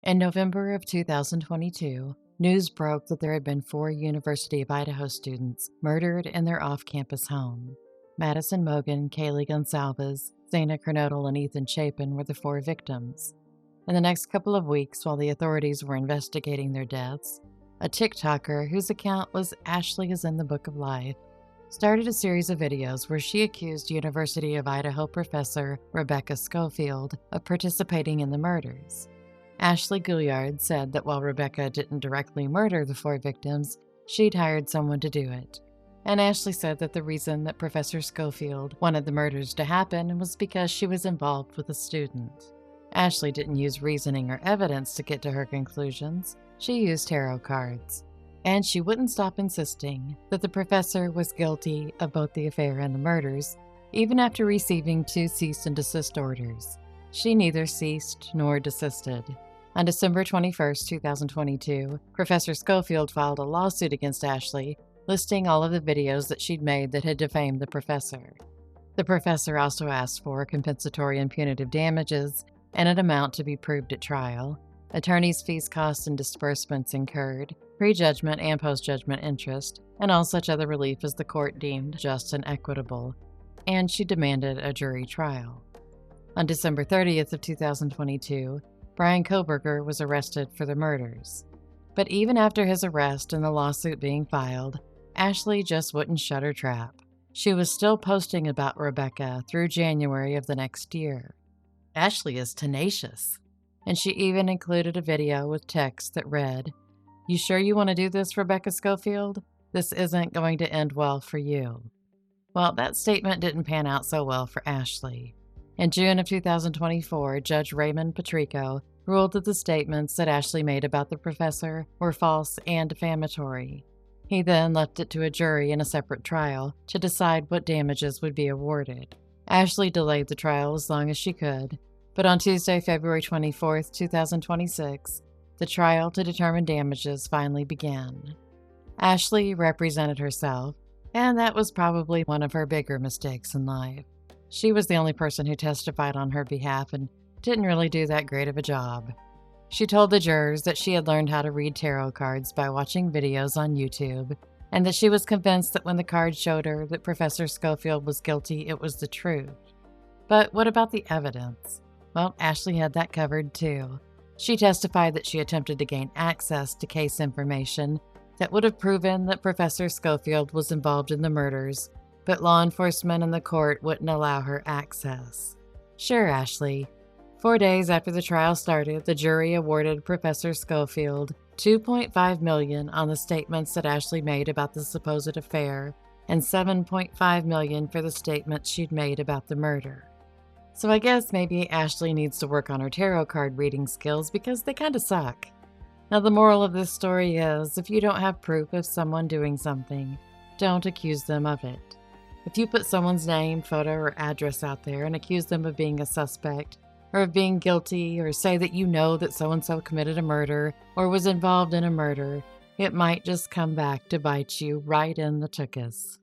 In November of 2022, news broke that there had been 4 University of Idaho students murdered in their off-campus home. Madison Mogan, Kaylee Gonsalves, Zena Kernodle, and Ethan Chapin were the 4 victims. In the next couple of weeks, while the authorities were investigating their deaths, a TikToker whose account was Ashley is in the Book of Life started a series of videos where she accused University of Idaho professor Rebecca Schofield of participating in the murders. Ashley Gouliard said that while Rebecca didn't directly murder the 4 victims, she'd hired someone to do it. And Ashley said that the reason that Professor Schofield wanted the murders to happen was because she was involved with a student. Ashley didn't use reasoning or evidence to get to her conclusions. She used tarot cards. And she wouldn't stop insisting that the professor was guilty of both the affair and the murders, even after receiving 2 cease and desist orders. She neither ceased nor desisted. On December 21, 2022, Professor Schofield filed a lawsuit against Ashley, listing all of the videos that she'd made that had defamed the professor. The professor also asked for compensatory and punitive damages and an amount to be proved at trial, attorney's fees, costs, and disbursements incurred, prejudgment and post-judgment interest, and all such other relief as the court deemed just and equitable, and she demanded a jury trial. On December 30th of 2022, Brian Koberger was arrested for the murders. But even after his arrest and the lawsuit being filed, Ashley just wouldn't shut her trap. She was still posting about Rebecca through January of the next year. Ashley is tenacious, and she even included a video with text that read, "You sure you want to do this, Rebecca Schofield? This isn't going to end well for you." Well, that statement didn't pan out so well for Ashley. In June of 2024, Judge Raymond Patrico ruled that the statements that Ashley made about the professor were false and defamatory. He then left it to a jury in a separate trial to decide what damages would be awarded. Ashley delayed the trial as long as she could, but on Tuesday, February 24, 2026, the trial to determine damages finally began. Ashley represented herself, and that was probably one of her bigger mistakes in life. She was the only person who testified on her behalf and didn't really do that great of a job. She told the jurors that she had learned how to read tarot cards by watching videos on YouTube, and that she was convinced that when the cards showed her that Professor Schofield was guilty, it was the truth. But what about the evidence? Well, Ashley had that covered too. She testified that she attempted to gain access to case information that would have proven that Professor Schofield was involved in the murders, but law enforcement and the court wouldn't allow her access. Sure, Ashley. 4 days after the trial started, the jury awarded Professor Schofield $2.5 million on the statements that Ashley made about the supposed affair, and $7.5 million for the statements she'd made about the murder. So I guess maybe Ashley needs to work on her tarot card reading skills because they kinda suck. Now the moral of this story is, if you don't have proof of someone doing something, don't accuse them of it. If you put someone's name, photo, or address out there and accuse them of being a suspect, or of being guilty, or say that you know that so-and-so committed a murder or was involved in a murder, it might just come back to bite you right in the tuchus.